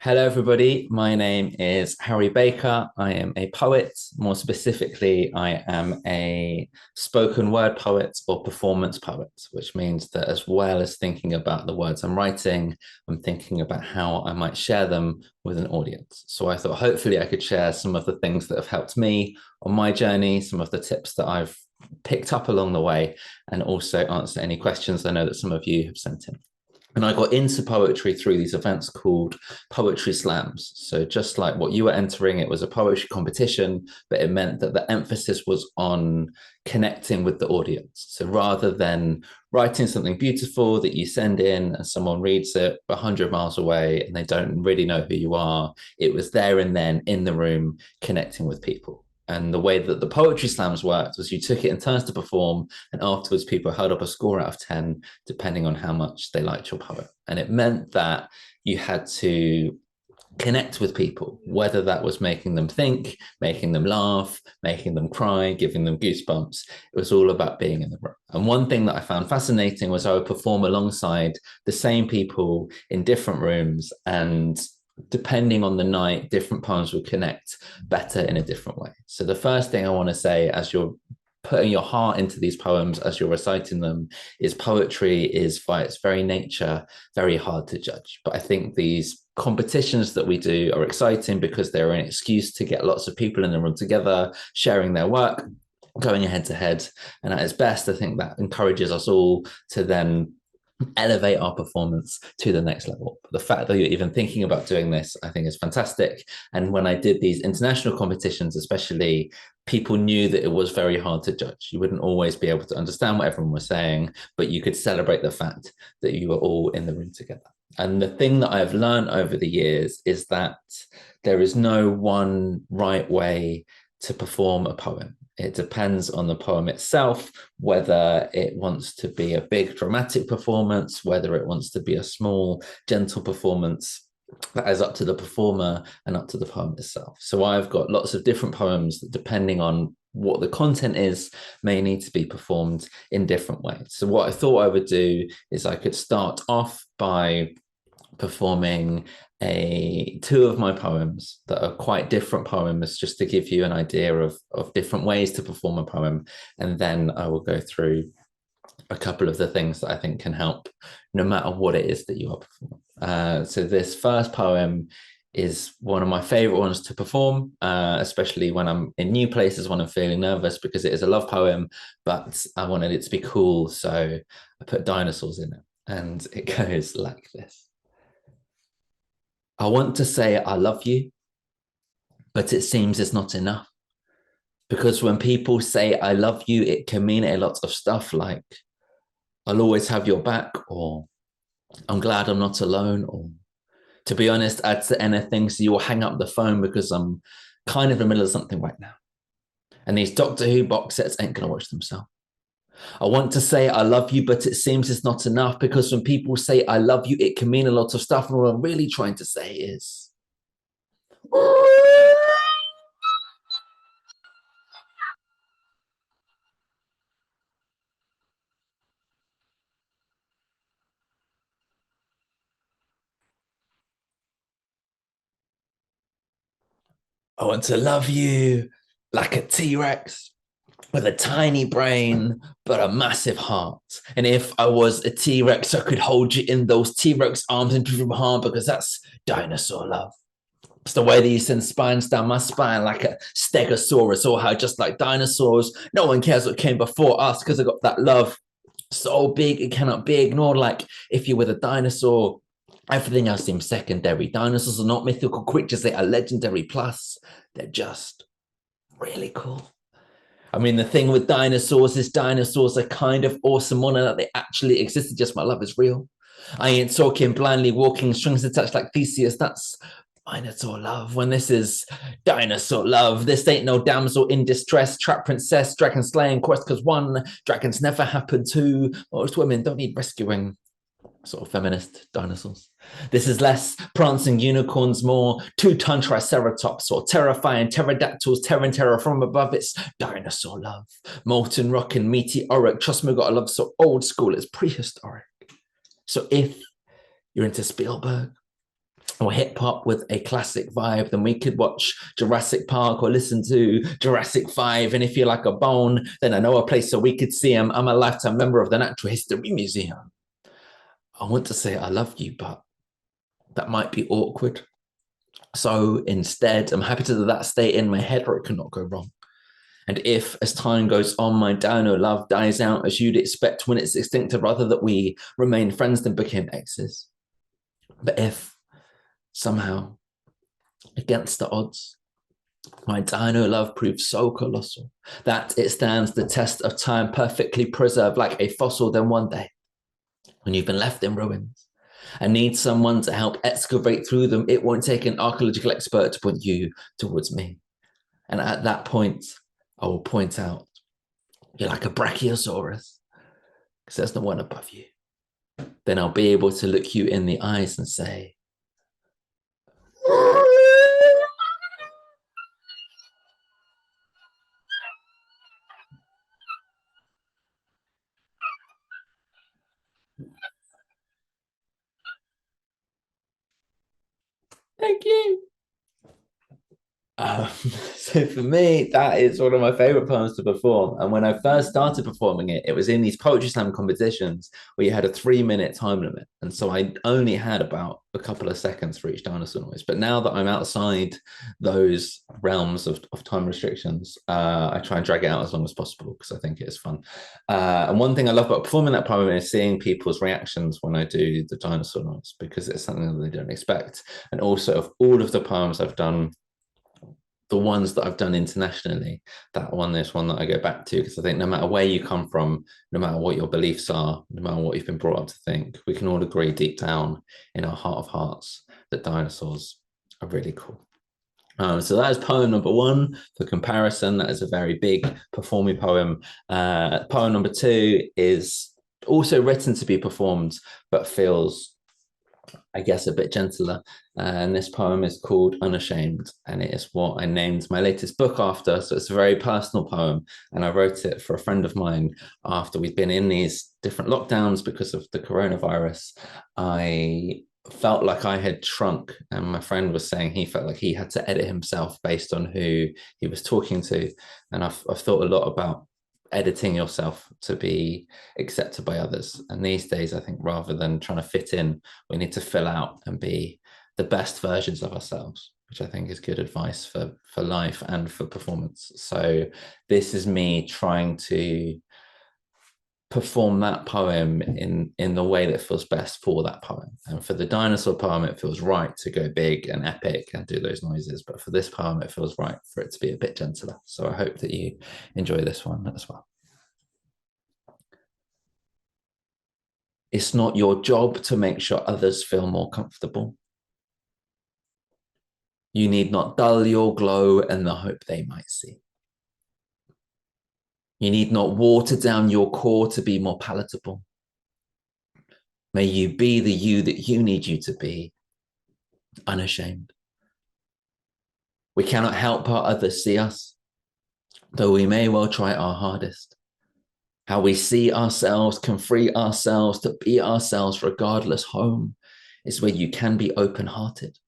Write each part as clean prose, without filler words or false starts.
Hello, everybody. My name is Harry Baker. I am a poet. More specifically, I am a spoken word poet or performance poet, which means that as well as thinking about the words I'm writing, I'm thinking about how I might share them with an audience. So I thought hopefully I could share some of the things that have helped me on my journey, some of the tips that I've picked up along the way, and also answer any questions I know that some of you have sent in. And I got into poetry through these events called poetry slams. So just like what you were entering, it was a poetry competition, but it meant that the emphasis was on connecting with the audience. So rather than writing something beautiful that you send in and someone reads it 100 miles away and they don't really know who you are, it was there and then in the room connecting with people. And the way that the poetry slams worked was you took it in turns to perform, and afterwards people held up a score out of 10, depending on how much they liked your poem. And it meant that you had to connect with people, whether that was making them think, making them laugh, making them cry, giving them goosebumps. It was all about being in the room. And one thing that I found fascinating was I would perform alongside the same people in different rooms, and depending on the night, different poems would connect better in a different way. So the first thing I want to say as you're putting your heart into these poems as you're reciting them is poetry is by its very nature very hard to judge. But I think these competitions that we do are exciting because they're an excuse to get lots of people in the room together, sharing their work, going head to head. And at its best, I think that encourages us all to then elevate our performance to the next level. The fact that you're even thinking about doing this, I think, is fantastic. And when I did these international competitions, especially, people knew that it was very hard to judge. You wouldn't always be able to understand what everyone was saying, but you could celebrate the fact that you were all in the room together. And the thing that I've learned over the years is that there is no one right way to perform a poem. It depends on the poem itself, whether it wants to be a big dramatic performance, whether it wants to be a small, gentle performance. That is up to the performer and up to the poem itself. So I've got lots of different poems that, depending on what the content is, may need to be performed in different ways. So what I thought I would do is I could start off by performing two of my poems that are quite different poems, just to give you an idea of different ways to perform a poem. And then I will go through a couple of the things that I think can help no matter what it is that you are performing. So this first poem is one of my favorite ones to perform, especially when I'm in new places, when I'm feeling nervous, because it is a love poem, but I wanted it to be cool. So I put dinosaurs in it, and it goes like this. I want to say I love you, but it seems it's not enough. Because when people say I love you, it can mean a lot of stuff like I'll always have your back, or I'm glad I'm not alone, or to be honest, I'd say anything so you'll hang up the phone because I'm kind of in the middle of something right now. And these Doctor Who box sets ain't going to watch themselves. I want to say I love you, but it seems it's not enough, because when people say I love you, it can mean a lot of stuff. And what I'm really trying to say is I want to love you like a T-Rex with a tiny brain, but a massive heart. And if I was a T-Rex, I could hold you in those T-Rex arms and give my heart, because that's dinosaur love. It's the way that you send spines down my spine like a stegosaurus, or how just like dinosaurs, no one cares what came before us, because I got that love so big it cannot be ignored. Like if you're with a dinosaur, everything else seems secondary. Dinosaurs are not mythical creatures, they are legendary. Plus, they're just really cool. I mean, the thing with dinosaurs is dinosaurs are kind of awesome, one, and that they actually existed. Just my love is real. I ain't talking blindly walking, strings attached like Theseus. That's dinosaur love. When this is dinosaur love, this ain't no damsel in distress, trap princess, dragon slaying quest, because one, dragons never happen. Two, most women don't need rescuing. Sort of feminist dinosaurs. This is less prancing unicorns, more two-ton triceratops, or terrifying pterodactyls tearing terror from above. It's dinosaur love. Molten rock and meteoric. Trust me, got a love so old school, it's prehistoric. So if you're into Spielberg, or hip hop with a classic vibe, then we could watch Jurassic Park or listen to Jurassic 5. And if you're like a bone, then I know a place so we could see him. I'm a lifetime member of the Natural History Museum. I want to say I love you, but that might be awkward. So instead, I'm happy to let that stay in my head where it cannot go wrong. And if, as time goes on, my dino love dies out as you'd expect when it's extinct, I'd rather that we remain friends than became exes. But if somehow, against the odds, my dino love proves so colossal that it stands the test of time, perfectly preserved like a fossil, then one day, when you've been left in ruins and need someone to help excavate through them, it won't take an archaeological expert to point you towards me. And at that point, I will point out, you're like a brachiosaurus, because there's no one above you. Then I'll be able to look you in the eyes and say, thank you. So for me, that is one of my favorite poems to perform. And when I first started performing it, it was in these poetry slam competitions where you had a 3 minute time limit. And so I only had about a couple of seconds for each dinosaur noise. But now that I'm outside those realms of time restrictions, I try and drag it out as long as possible because I think it is fun. And one thing I love about performing that poem is seeing people's reactions when I do the dinosaur noise, because it's something that they don't expect. And also, of all of the poems I've done, the ones that I've done internationally, that one is one that I go back to, because I think no matter where you come from, no matter what your beliefs are, no matter what you've been brought up to think, we can all agree deep down in our heart of hearts that dinosaurs are really cool. So that is poem number one. For comparison, that is a very big performing poem. Poem number two is also written to be performed, but feels, I guess, a bit gentler. And this poem is called Unashamed, and it is what I named my latest book after. So it's a very personal poem, and I wrote it for a friend of mine after we'd been in these different lockdowns because of the coronavirus. I felt like I had shrunk, and my friend was saying he felt like he had to edit himself based on who he was talking to. And I've thought a lot about editing yourself to be accepted by others. And these days, I think rather than trying to fit in, we need to fill out and be the best versions of ourselves, which I think is good advice for life and for performance. So this is me trying to perform that poem in the way that feels best for that poem. And for the dinosaur poem, it feels right to go big and epic and do those noises. But for this poem, it feels right for it to be a bit gentler. So I hope that you enjoy this one as well. It's not your job to make sure others feel more comfortable. You need not dull your glow in the hope they might see. You need not water down your core to be more palatable. May you be the you that you need you to be, unashamed. We cannot help how others see us, though we may well try our hardest. How we see ourselves can free ourselves to be ourselves regardless. Home is where you can be open-hearted.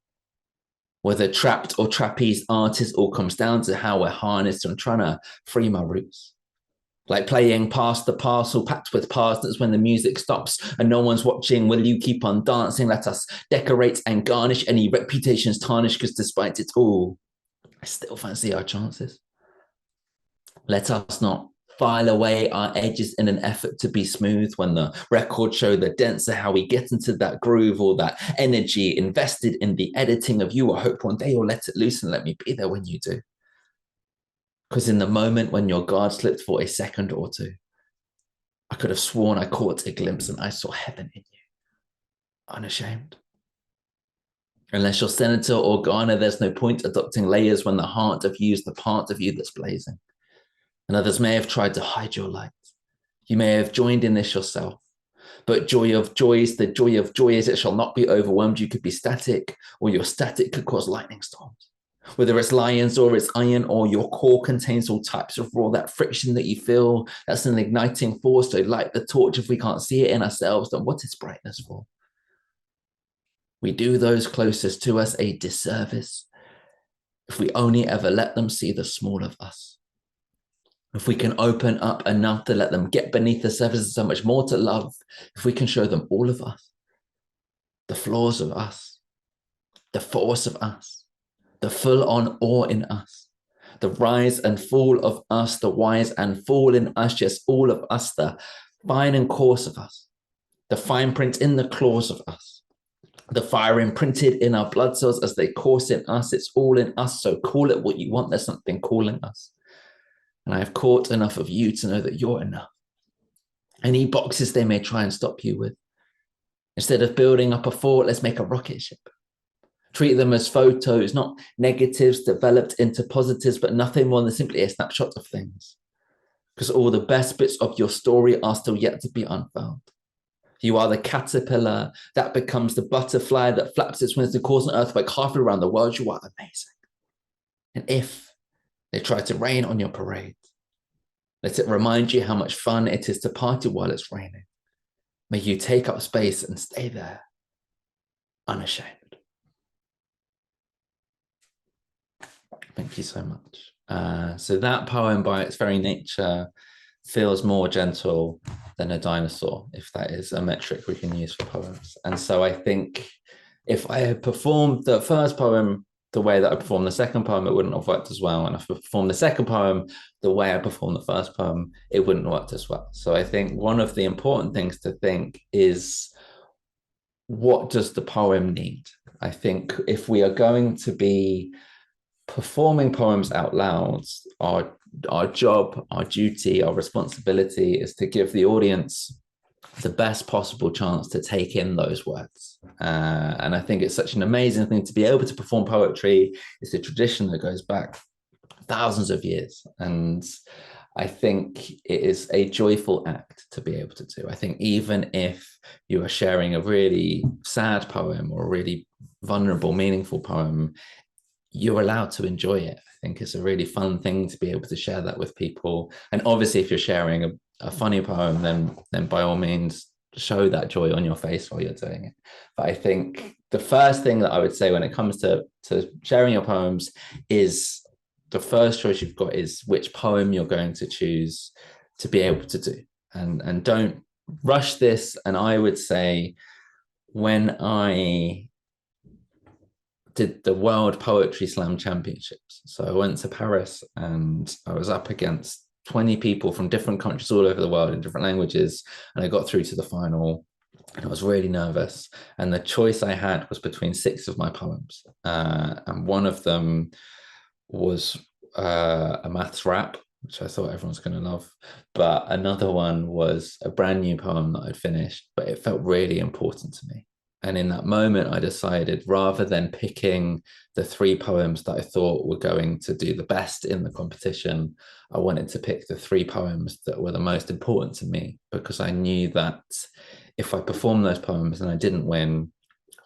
Whether trapped or trapeze artist, all comes down to how we're harnessed. I'm trying to free my roots. Like playing past the parcel packed with partners when the music stops and no one's watching. Will you keep on dancing? Let us decorate and garnish any reputations tarnished, because despite it all, I still fancy our chances. Let us not file away our edges in an effort to be smooth when the records show the dents of how we get into that groove, or that energy invested in the editing of you. I hope one day you'll let it loose and let me be there when you do. Because in the moment when your guard slipped for a second or two, I could have sworn I caught a glimpse and I saw heaven in you, unashamed. Unless you're Senator or Ghana, there's no point adopting layers when the heart of you is the part of you that's blazing. And others may have tried to hide your light. You may have joined in this yourself. But joy of joys, the joy of joy is it shall not be overwhelmed. You could be static, or your static could cause lightning storms. Whether it's lions or it's iron, or your core contains all types of raw, that friction that you feel, that's an igniting force. So light the torch. If we can't see it in ourselves, then what is brightness for? We do those closest to us a disservice if we only ever let them see the small of us. If we can open up enough to let them get beneath the surface, there's so much more to love. If we can show them all of us, the flaws of us, the force of us, the full-on awe in us, the rise and fall of us, the rise and fall in us, just all of us, the fine and coarse of us, the fine print in the claws of us, the fire imprinted in our blood cells as they course in us. It's all in us. So call it what you want. There's something calling us. And I have caught enough of you to know that you're enough. Any boxes they may try and stop you with, instead of building up a fort, let's make a rocket ship. Treat them as photos, not negatives developed into positives, but nothing more than simply a snapshot of things. Because all the best bits of your story are still yet to be unfound. You are the caterpillar that becomes the butterfly that flaps its wings to cause an earthquake halfway around the world. You are amazing. And if they try to rain on your parade, let it remind you how much fun it is to party while it's raining. May you take up space and stay there, unashamed. Thank you so much. So that poem, by its very nature, feels more gentle than a dinosaur, if that is a metric we can use for poems. And so I think if I had performed the first poem the way that I performed the second poem, it wouldn't have worked as well. And if I performed the second poem the way I performed the first poem, it wouldn't have worked as well. So I think one of the important things to think is, what does the poem need? I think if we are going to be performing poems out loud, our job, our duty, our responsibility is to give the audience the best possible chance to take in those words. And I think it's such an amazing thing to be able to perform poetry. It's a tradition that goes back thousands of years. And I think it is a joyful act to be able to do. I think even if you are sharing a really sad poem or a really vulnerable, meaningful poem, you're allowed to enjoy it. I think it's a really fun thing to be able to share that with people. And obviously, if you're sharing a funny poem, then by all means, show that joy on your face while you're doing it. But I think the first thing that I would say when it comes to sharing your poems is the first choice you've got is which poem you're going to choose to be able to do. And don't rush this. And I would say when I did the World Poetry Slam Championships. So I went to Paris and I was up against 20 people from different countries all over the world in different languages. And I got through to the final and I was really nervous. And the choice I had was between 6 of my poems. And one of them was a maths rap, which I thought everyone's going to love. But another one was a brand new poem that I'd finished, but it felt really important to me. And in that moment, I decided rather than picking the 3 poems that I thought were going to do the best in the competition, I wanted to pick the 3 poems that were the most important to me, because I knew that if I performed those poems and I didn't win,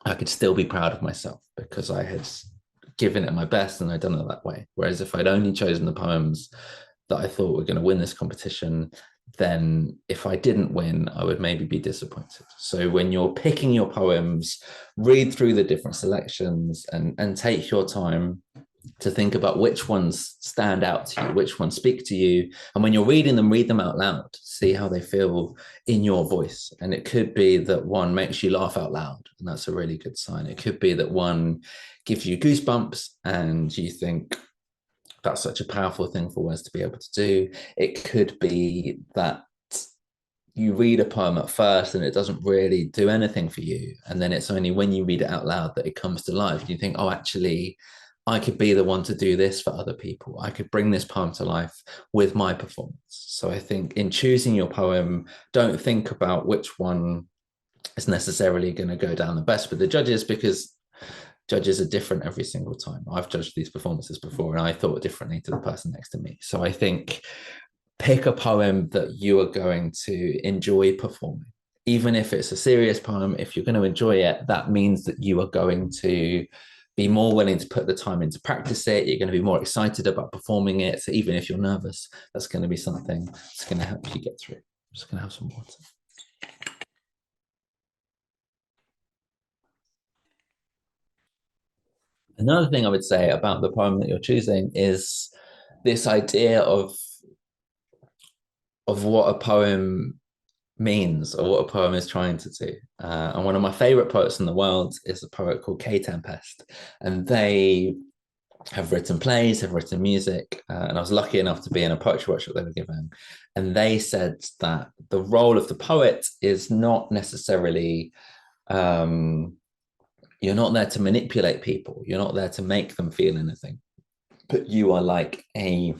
I could still be proud of myself because I had given it my best and I'd done it that way. Whereas if I'd only chosen the poems that I thought were going to win this competition, then if I didn't win, I would maybe be disappointed. So when you're picking your poems, read through the different selections and take your time to think about which ones stand out to you, which ones speak to you. And when you're reading them, read them out loud, see how they feel in your voice. And it could be that one makes you laugh out loud, and that's a really good sign. It could be that one gives you goosebumps and you think, that's such a powerful thing for words to be able to do. It could be that you read a poem at first and it doesn't really do anything for you. And then it's only when you read it out loud that it comes to life. And you think, oh, actually, I could be the one to do this for other people. I could bring this poem to life with my performance. So I think in choosing your poem, don't think about which one is necessarily going to go down the best with the judges, because judges are different every single time. I've judged these performances before and I thought differently to the person next to me. So I think pick a poem that you are going to enjoy performing. Even if it's a serious poem, if you're going to enjoy it, that means that you are going to be more willing to put the time in to practice it. You're going to be more excited about performing it. So even if you're nervous, that's going to be something that's going to help you get through. I'm just going to have some water. Another thing I would say about the poem that you're choosing is this idea of what a poem means or what a poem is trying to do. And one of my favorite poets in the world is a poet called K Tempest. And they have written plays, have written music. And I was lucky enough to be in a poetry workshop they were given. And they said that the role of the poet is not necessarily, you're not there to manipulate people, you're not there to make them feel anything, but you are like a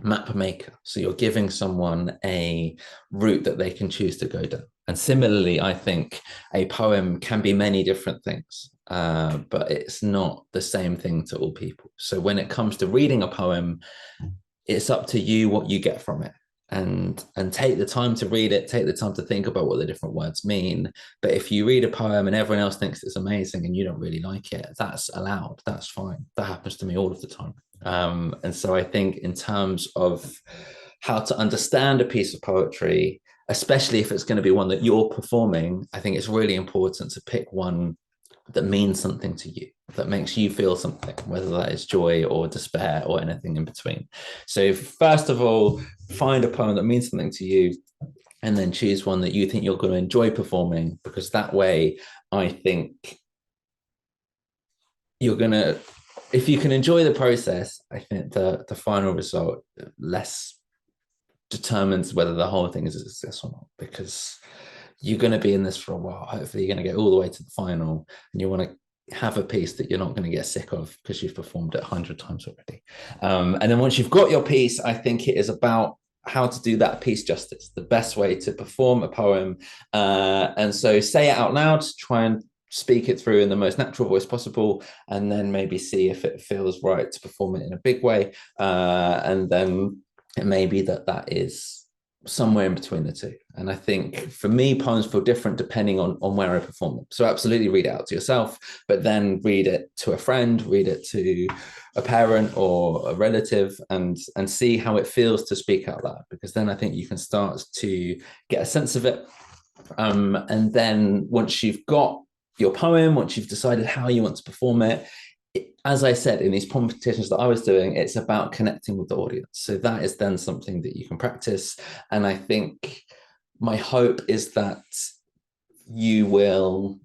map maker. So you're giving someone a route that they can choose to go down. And similarly, I think a poem can be many different things, but it's not the same thing to all people. So when it comes to reading a poem, it's up to you what you get from it. And take the time to read it, take the time to think about what the different words mean. But if you read a poem and everyone else thinks it's amazing and you don't really like it, that's allowed, that's fine. That happens to me all of the time. And so I think in terms of how to understand a piece of poetry, especially if it's going to be one that you're performing, I think it's really important to pick one that means something to you, that makes you feel something, whether that is joy or despair or anything in between. So first of all, find a poem that means something to you, and then choose one that you think you're going to enjoy performing, because that way I think you're going to, if you can enjoy the process, I think the final result less determines whether the whole thing is a success or not, because you're going to be in this for a while. Hopefully you're going to get all the way to the final, and you want to have a piece that you're not going to get sick of because you've performed it 100 times already. And then once you've got your piece, I think it is about how to do that piece justice, the best way to perform a poem. And so say it out loud, try and speak it through in the most natural voice possible, and then maybe see if it feels right to perform it in a big way. And then it may be that is somewhere in between the two. And I think for me, poems feel different depending on where I perform them. So absolutely read it out to yourself, but then read it to a friend, read it to a parent or a relative, and see how it feels to speak out loud, because then I think you can start to get a sense of it. And then once you've got your poem, once you've decided how you want to perform it, as I said, in these competitions that I was doing, it's about connecting with the audience. So that is then something that you can practice. And I think my hope is that you will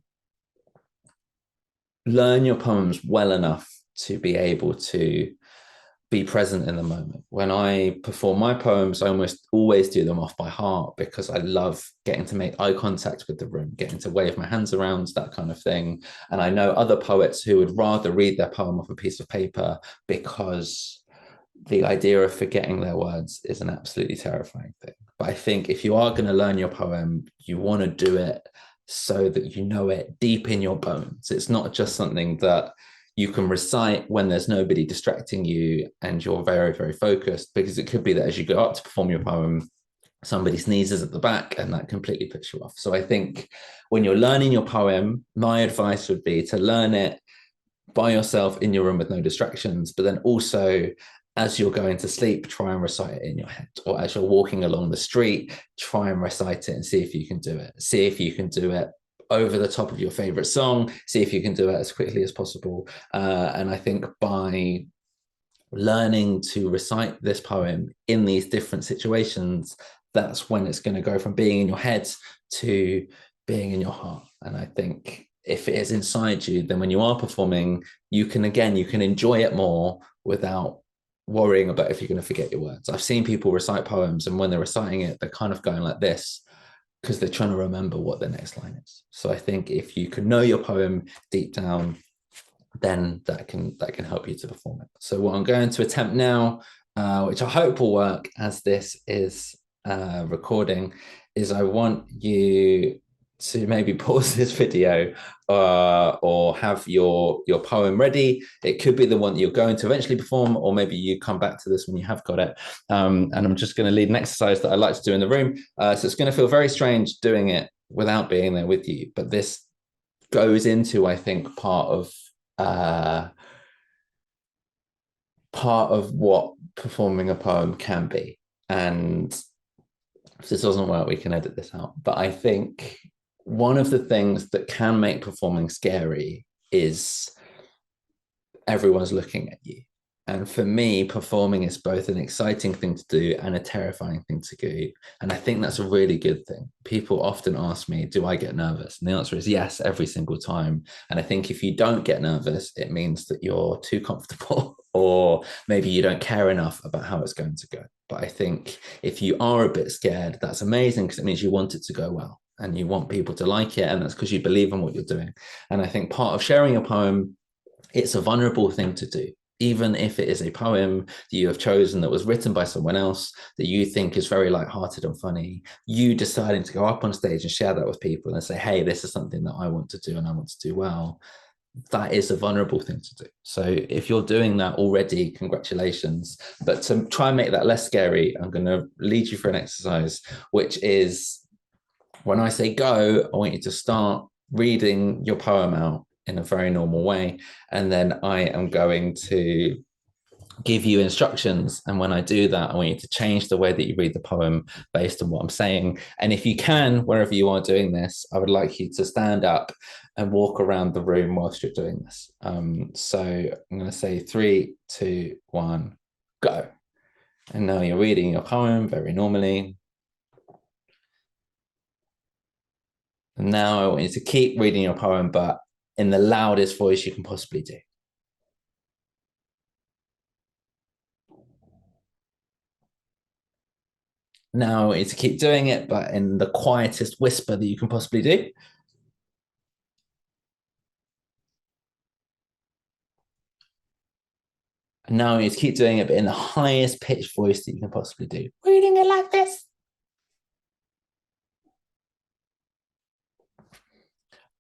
learn your poems well enough to be able to be present in the moment. When I perform my poems, I almost always do them off by heart, because I love getting to make eye contact with the room, getting to wave my hands around, that kind of thing. And I know other poets who would rather read their poem off a piece of paper, because the idea of forgetting their words is an absolutely terrifying thing. But I think if you are going to learn your poem, you want to do it so that you know it deep in your bones. It's not just something that you can recite when there's nobody distracting you and you're very, very focused, because it could be that as you go up to perform your poem, somebody sneezes at the back and that completely puts you off. So I think when you're learning your poem, my advice would be to learn it by yourself in your room with no distractions, but then also as you're going to sleep, try and recite it in your head. Or as you're walking along the street, try and recite it and see if you can do it. See if you can do it over the top of your favorite song, see if you can do it as quickly as possible. And I think by learning to recite this poem in these different situations, that's when it's going to go from being in your head to being in your heart. And I think if it is inside you, then when you are performing, you can enjoy it more without worrying about if you're going to forget your words. I've seen people recite poems, and when they're reciting it, they're kind of going like this, because they're trying to remember what the next line is. So I think if you can know your poem deep down, then that can help you to perform it. So what I'm going to attempt now, which I hope will work as this is recording, is I want you to maybe pause this video or have your poem ready. It could be the one that you're going to eventually perform, or maybe you come back to this when you have got it. And I'm just going to lead an exercise that I like to do in the room. So it's going to feel very strange doing it without being there with you, but this goes into, I think, part of what performing a poem can be. And if this doesn't work, we can edit this out. But I think one of the things that can make performing scary is everyone's looking at you. And for me, performing is both an exciting thing to do and a terrifying thing to do. And I think that's a really good thing. People often ask me, do I get nervous? And the answer is yes, every single time. And I think if you don't get nervous, it means that you're too comfortable or maybe you don't care enough about how it's going to go. But I think if you are a bit scared, that's amazing because it means you want it to go well and you want people to like it. And that's because you believe in what you're doing. And I think part of sharing a poem, it's a vulnerable thing to do. Even if it is a poem that you have chosen that was written by someone else that you think is very lighthearted and funny, you deciding to go up on stage and share that with people and say, hey, this is something that I want to do and I want to do well, that is a vulnerable thing to do. So if you're doing that already, congratulations. But to try and make that less scary, I'm going to lead you through an exercise, which is when I say go, I want you to start reading your poem out in a very normal way. And then I am going to give you instructions. And when I do that, I want you to change the way that you read the poem based on what I'm saying. And if you can, wherever you are doing this, I would like you to stand up and walk around the room whilst you're doing this. So I'm going to say 3, 2, 1, go. And now you're reading your poem very normally. And now I want you to keep reading your poem, but in the loudest voice you can possibly do. Now I want you to keep doing it, but in the quietest whisper that you can possibly do. And now I want you to keep doing it, but in the highest pitched voice that you can possibly do. Reading it like this.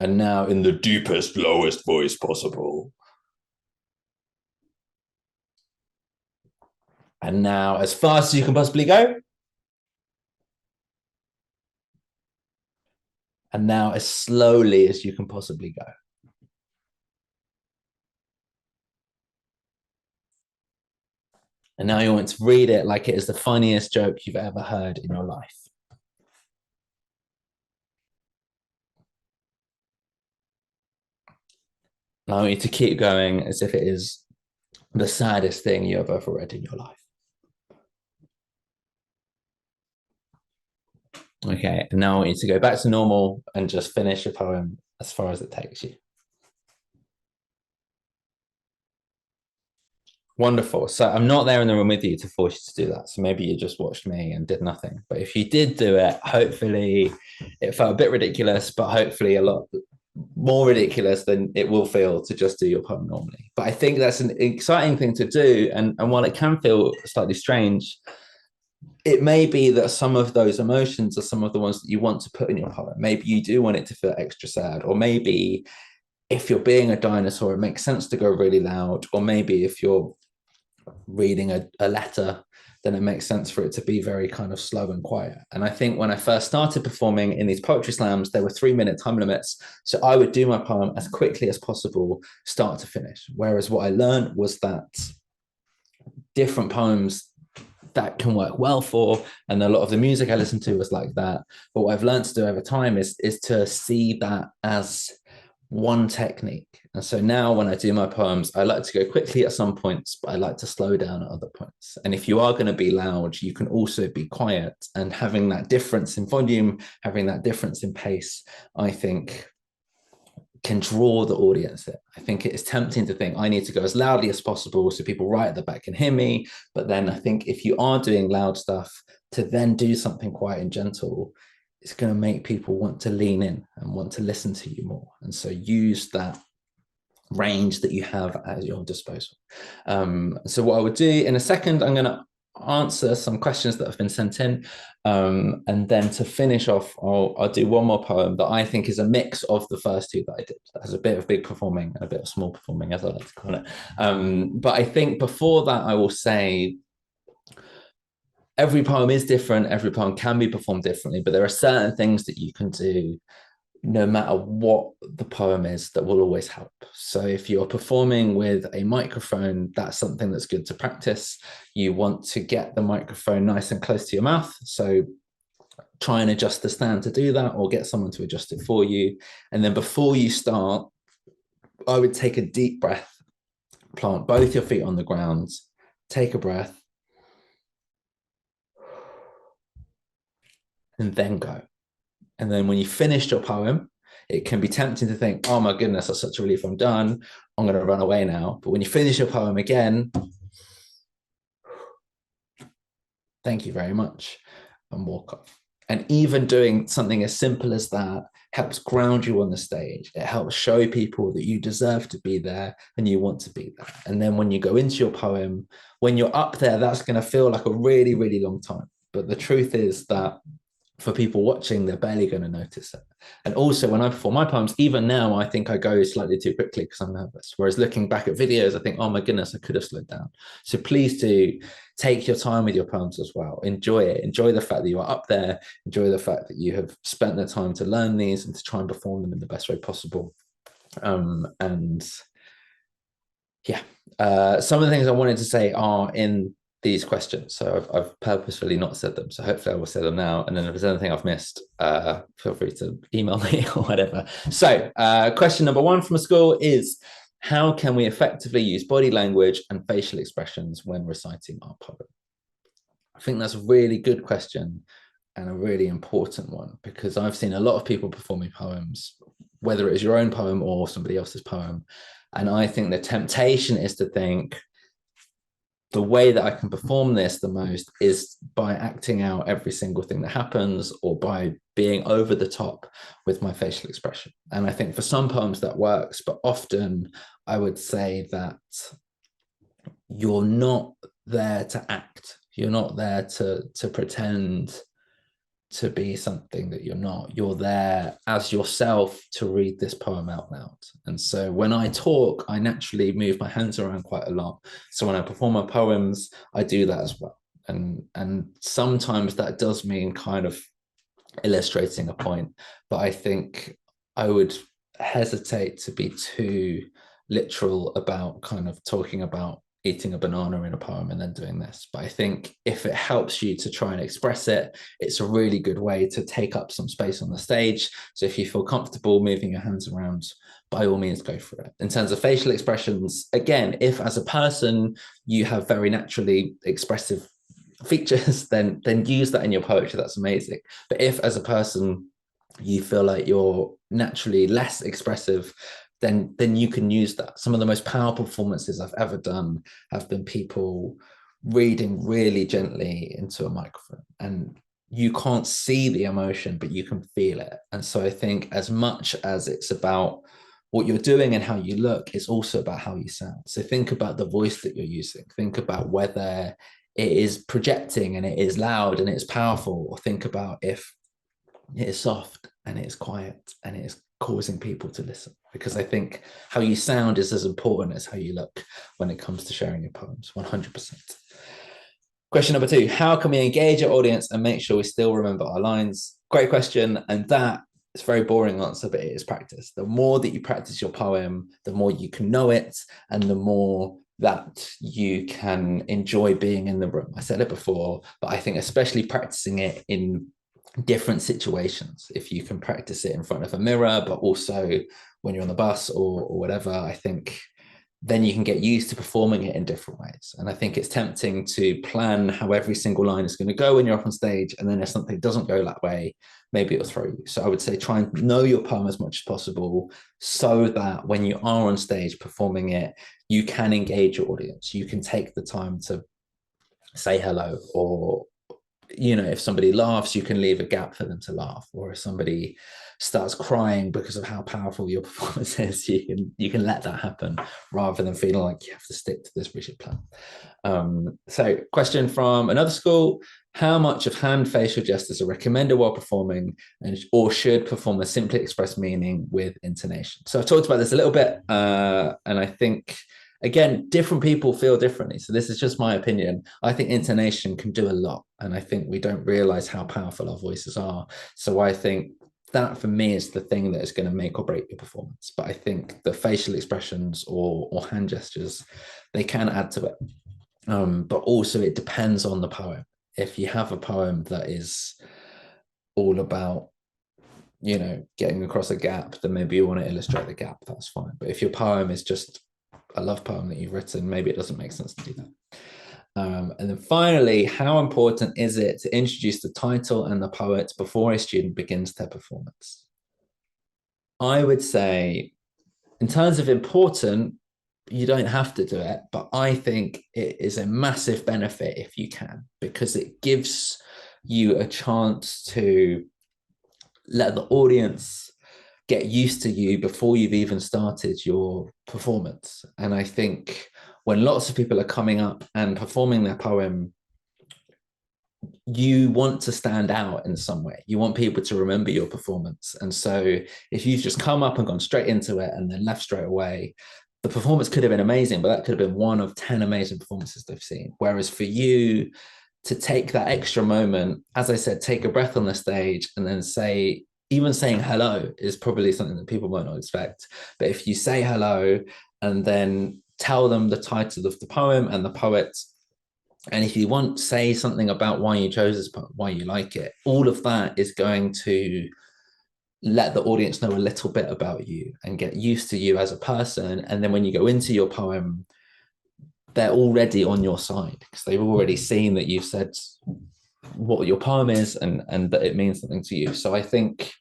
And now in the deepest, lowest voice possible. And now as fast as you can possibly go. And now as slowly as you can possibly go. And now you want to read it like it is the funniest joke you've ever heard in your life. And I want you to keep going as if it is the saddest thing you have ever read in your life. Okay, and now I want you to go back to normal and just finish your poem as far as it takes you. Wonderful. So I'm not there in the room with you to force you to do that. So maybe you just watched me and did nothing. But if you did do it, hopefully it felt a bit ridiculous, but hopefully a lot more ridiculous than it will feel to just do your poem normally. But I think that's an exciting thing to do. And while it can feel slightly strange, it may be that some of those emotions are some of the ones that you want to put in your poem. Maybe you do want it to feel extra sad, or maybe if you're being a dinosaur, it makes sense to go really loud, or maybe if you're reading a letter, then it makes sense for it to be very kind of slow and quiet. And I think when I first started performing in these poetry slams, there were 3-minute time limits. So I would do my poem as quickly as possible, start to finish. Whereas what I learned was that different poems that can work well for, and a lot of the music I listened to was like that. But what I've learned to do over time is to see that as one technique. And so now when I do my poems, I like to go quickly at some points, but I like to slow down at other points. And if you are going to be loud, you can also be quiet. And having that difference in volume, having that difference in pace, I think can draw the audience in. I think it is tempting to think I need to go as loudly as possible so people right at the back can hear me. But then I think if you are doing loud stuff, to then do something quiet and gentle, it's going to make people want to lean in and want to listen to you more. And so use that range that you have at your disposal. So what I would do in a second, I'm going to answer some questions that have been sent in. And then to finish off, I'll do one more poem that I think is a mix of the first two that I did. There's a bit of big performing and a bit of small performing, as I like to call it. But I think before that, I will say every poem is different. Every poem can be performed differently, but there are certain things that you can do no matter what the poem is that will always help. So if you're performing with a microphone, that's something that's good to practice. You want to get the microphone nice and close to your mouth. So try and adjust the stand to do that, or get someone to adjust it for you. And then before you start, I would take a deep breath Plant both your feet on the ground, take a breath, and then go. And then when you finished your poem, it can be tempting to think, oh my goodness, that's such a relief, I'm done. I'm going to run away now. But when you finish your poem again, thank you very much, and walk off. And even doing something as simple as that helps ground you on the stage. It helps show people that you deserve to be there and you want to be there. And then when you go into your poem, when you're up there, that's going to feel like a really, really long time. But the truth is that for people watching, they're barely going to notice it. And also, when I perform my poems, even now, I think I go slightly too quickly because I'm nervous. Whereas looking back at videos, I think, oh my goodness, I could have slowed down. So please do take your time with your poems as well. Enjoy it. Enjoy the fact that you are up there. Enjoy the fact that you have spent the time to learn these and to try and perform them in the best way possible. And yeah, some of the things I wanted to say are in these questions. So I've purposefully not said them. So hopefully I will say them now. And then if there's anything I've missed, feel free to email me or whatever. So question number one from a school is, how can we effectively use body language and facial expressions when reciting our poem? I think that's a really good question and a really important one, because I've seen a lot of people performing poems, whether it is your own poem or somebody else's poem. And I think the temptation is to think, the way that I can perform this the most is by acting out every single thing that happens, or by being over the top with my facial expression. And I think for some poems that works, but often I would say that you're not there to act. You're not there to pretend to be something that you're not. You're there as yourself to read this poem out loud. And so when I talk, I naturally move my hands around quite a lot. So when I perform my poems, I do that as well. And sometimes that does mean kind of illustrating a point, but I think I would hesitate to be too literal about kind of talking about eating a banana in a poem and then doing this. But I think if it helps you to try and express it, it's a really good way to take up some space on the stage. So if you feel comfortable moving your hands around, by all means, go for it. In terms of facial expressions, again, if as a person you have very naturally expressive features, then use that in your poetry. That's amazing. But if as a person you feel like you're naturally less expressive, then you can use that. Some of the most powerful performances I've ever done have been people reading really gently into a microphone, and you can't see the emotion, but you can feel it. And so I think as much as it's about what you're doing and how you look, it's also about how you sound. So think about the voice that you're using. Think about whether it is projecting and it is loud and it's powerful, or think about if it is soft and it is quiet and it is causing people to listen. Because I think how you sound is as important as how you look when it comes to sharing your poems, 100%. Question number two, how can we engage our audience and make sure we still remember our lines? Great question. And that is a very boring answer, but it is practice. The more that you practice your poem, the more you can know it, and the more that you can enjoy being in the room. I said it before, but I think especially practicing it in different situations. If you can practice it in front of a mirror, but also when you're on the bus or whatever, I think then you can get used to performing it in different ways. And I think it's tempting to plan how every single line is going to go when you're up on stage, and then if something doesn't go that way, maybe it'll throw you. So I would say try and know your poem as much as possible, so that when you are on stage performing it, you can engage your audience. You can take the time to say hello, or if somebody laughs, you can leave a gap for them to laugh. Or if somebody starts crying because of how powerful your performance is, you can let that happen, rather than feeling like you have to stick to this rigid plan. So question from another school, how much of hand facial gestures are recommended while performing, or should performers simply express meaning with intonation? So I've talked about this a little bit, and I think, again, different people feel differently. So this is just my opinion. I think intonation can do a lot. And I think we don't realize how powerful our voices are. So I think that for me is the thing that is going to make or break your performance. But I think the facial expressions or hand gestures, they can add to it. But also it depends on the poem. If you have a poem that is all about getting across a gap, then maybe you want to illustrate the gap. That's fine. But if your poem is just a love poem that you've written, maybe it doesn't make sense to do that. And then finally, how important is it to introduce the title and the poet before a student begins their performance? I would say, in terms of important, you don't have to do it, but I think it is a massive benefit if you can, because it gives you a chance to let the audience get used to you before you've even started your performance. And I think when lots of people are coming up and performing their poem, you want to stand out in some way. You want people to remember your performance. And so if you've just come up and gone straight into it and then left straight away, the performance could have been amazing, but that could have been one of 10 amazing performances they've seen. Whereas for you to take that extra moment, as I said, take a breath on the stage and then say, even saying hello is probably something that people might not expect. But if you say hello and then tell them the title of the poem and the poet, and if you want, say something about why you chose this poem, why you like it, all of that is going to let the audience know a little bit about you and get used to you as a person. And then when you go into your poem, they're already on your side because they've already seen that you've said what your poem is and that it means something to you. So I think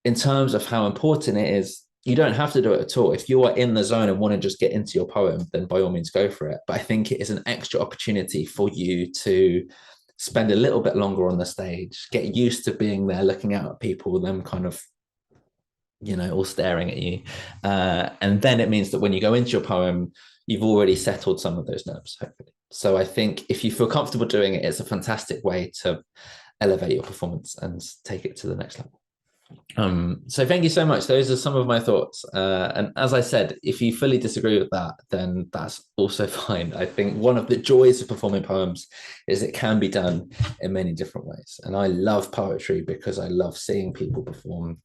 in terms of how important it is, you don't have to do it at all. If you are in the zone and want to just get into your poem, then by all means go for it. But I think it is an extra opportunity for you to spend a little bit longer on the stage, get used to being there, looking out at people, them kind of, all staring at you. And then it means that when you go into your poem, you've already settled some of those nerves, hopefully. So I think if you feel comfortable doing it, it's a fantastic way to elevate your performance and take it to the next level. So thank you so much. Those are some of my thoughts. And as I said, if you fully disagree with that, then that's also fine. I think one of the joys of performing poems is it can be done in many different ways. And I love poetry because I love seeing people perform,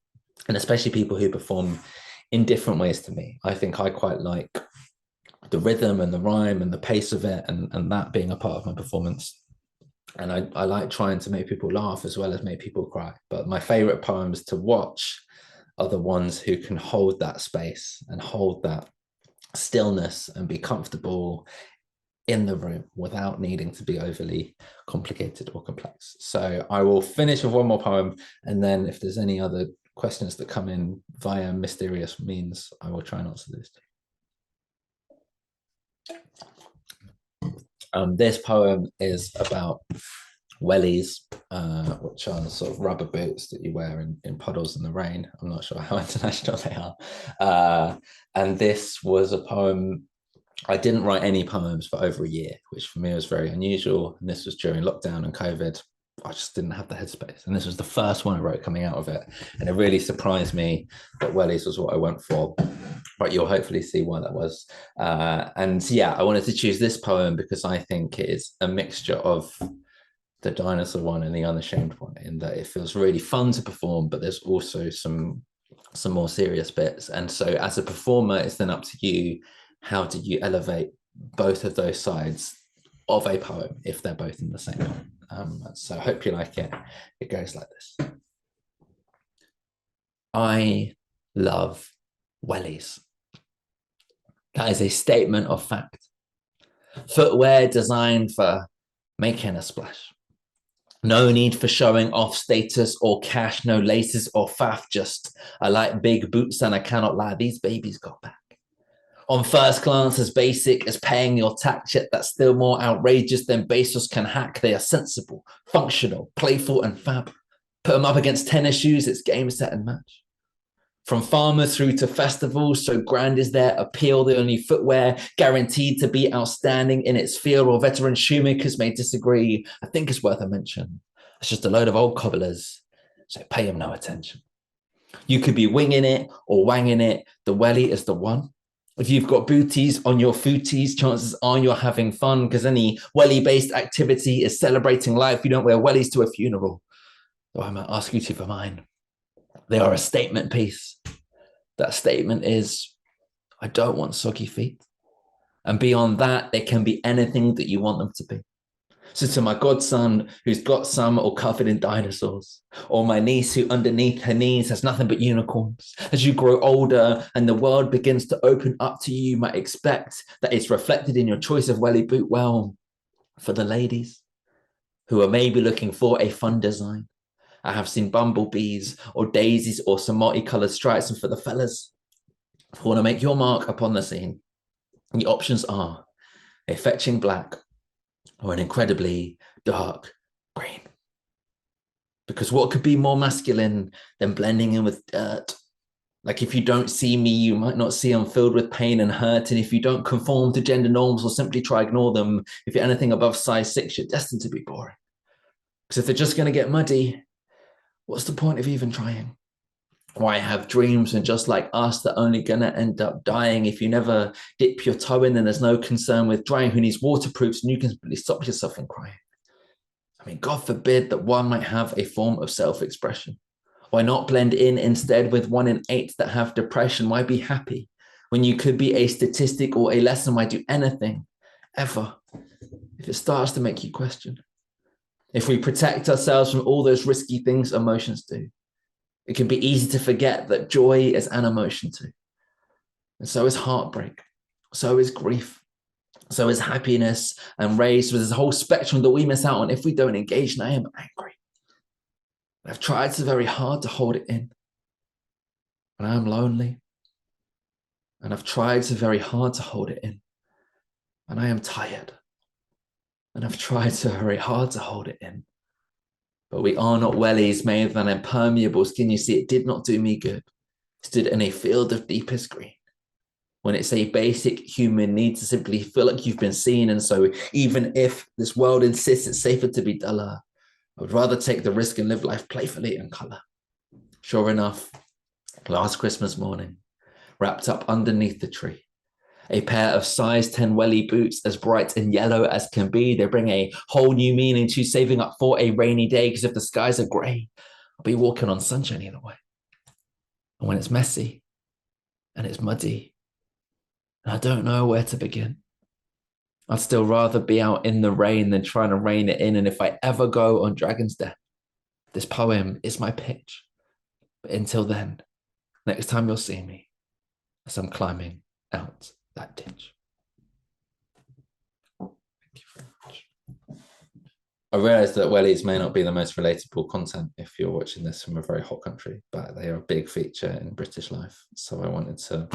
and especially people who perform in different ways to me. I think I quite like the rhythm and the rhyme and the pace of it, and that being a part of my performance. And I like trying to make people laugh as well as make people cry. But my favorite poems to watch are the ones who can hold that space and hold that stillness and be comfortable in the room without needing to be overly complicated or complex. So I will finish with one more poem, and then if there's any other questions that come in via mysterious means, I will try and answer those. This poem is about wellies, which are sort of rubber boots that you wear in puddles in the rain. I'm not sure how international they are. And this was a poem. I didn't write any poems for over a year, which for me was very unusual. And this was during lockdown and COVID. I just didn't have the headspace. And this was the first one I wrote coming out of it. And it really surprised me that wellies was what I went for. But you'll hopefully see why that was. And yeah, I wanted to choose this poem because I think it is a mixture of the dinosaur one and the unashamed one, in that it feels really fun to perform, but there's also some more serious bits. And so as a performer, it's then up to you, how do you elevate both of those sides of a poem if they're both in the same poem? So I hope you like it. It goes like this. I love wellies. That is a statement of fact. Footwear designed for making a splash. No need for showing off status or cash, no laces or faff, just I like big boots and I cannot lie, these babies got back. On first glance, as basic as paying your tax, yet that's still more outrageous than Bezos can hack. They are sensible, functional, playful and fab. Put them up against tennis shoes, it's game, set and match. From farmers through to festivals, so grand is their appeal. The only footwear guaranteed to be outstanding in its field, or veteran shoemakers may disagree. I think it's worth a mention. It's just a load of old cobblers, so pay them no attention. You could be winging it or wanging it. The welly is the one. If you've got booties on your footies, chances are you're having fun, because any welly-based activity is celebrating life. You don't wear wellies to a funeral, though I might ask you to for mine. They are a statement piece. That statement is, I don't want soggy feet. And beyond that, they can be anything that you want them to be. So to my godson who's got some all covered in dinosaurs, or my niece who underneath her knees has nothing but unicorns, as you grow older and the world begins to open up to you, you might expect that it's reflected in your choice of welly boot. Well, for the ladies who are maybe looking for a fun design, I have seen bumblebees or daisies or some multicolored stripes. And for the fellas who want to make your mark upon the scene, the options are a fetching black or an incredibly dark green. Because what could be more masculine than blending in with dirt? Like, if you don't see me, you might not see I'm filled with pain and hurt. And if you don't conform to gender norms or simply try to ignore them, if you're anything above size 6, you're destined to be boring. Because if they're just going to get muddy, what's the point of even trying? Why have dreams and just like us, they're only going to end up dying? If you never dip your toe in, then there's no concern with drying. Who needs waterproofs? And you can really stop yourself from crying. I mean, God forbid that one might have a form of self-expression. Why not blend in instead with 1 in 8 that have depression? Why be happy when you could be a statistic or a lesson? Why do anything ever if it starts to make you question? If we protect ourselves from all those risky things emotions do, it can be easy to forget that joy is an emotion too. And so is heartbreak. So is grief. So is happiness and rage. So there's a whole spectrum that we miss out on if we don't engage. And I am angry. I've tried so very hard to hold it in. And I am lonely. And I've tried so very hard to hold it in. And I am tired. And I've tried so very hard to hold it in. But we are not wellies made of an impermeable skin. You see, it did not do me good. Stood in a field of deepest green. When it's a basic human need to simply feel like you've been seen. And so even if this world insists it's safer to be duller, I would rather take the risk and live life playfully in color. Sure enough, last Christmas morning, wrapped up underneath the tree, a pair of size 10 welly boots as bright and yellow as can be. They bring a whole new meaning to saving up for a rainy day, because if the skies are grey, I'll be walking on sunshine either way. And when it's messy and it's muddy and I don't know where to begin, I'd still rather be out in the rain than trying to rein it in. And if I ever go on Dragon's Den, this poem is my pitch. But until then, next time you'll see me as I'm climbing out that ditch. Thank you very much. I realise that wellies may not be the most relatable content if you're watching this from a very hot country, but they are a big feature in British life. So I wanted to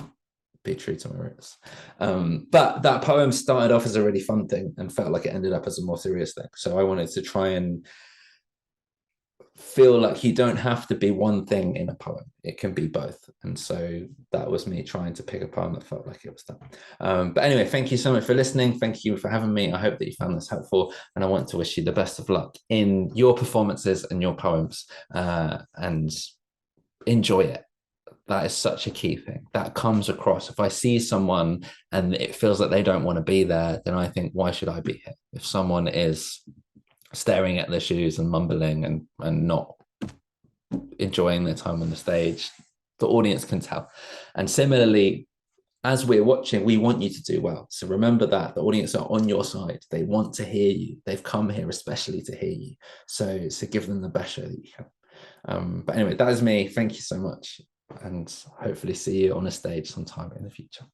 be true to my roots. But that poem started off as a really fun thing and felt like it ended up as a more serious thing. So I wanted to try and feel like you don't have to be one thing in a poem. It can be both. And so that was me trying to pick a poem that felt like it was that. But anyway, thank you so much for listening. Thank you for having me. I hope that you found this helpful. And I want to wish you the best of luck in your performances and your poems, and enjoy it. That is such a key thing that comes across. If I see someone and it feels like they don't want to be there, then I think, why should I be here? If someone is staring at their shoes and mumbling and not enjoying their time on the stage, the audience can tell. And similarly, as we're watching, we want you to do well. So remember that the audience are on your side. They want to hear you. They've come here especially to hear you. So give them the best show that you can. But anyway, that is me. Thank you so much. And hopefully see you on a stage sometime in the future.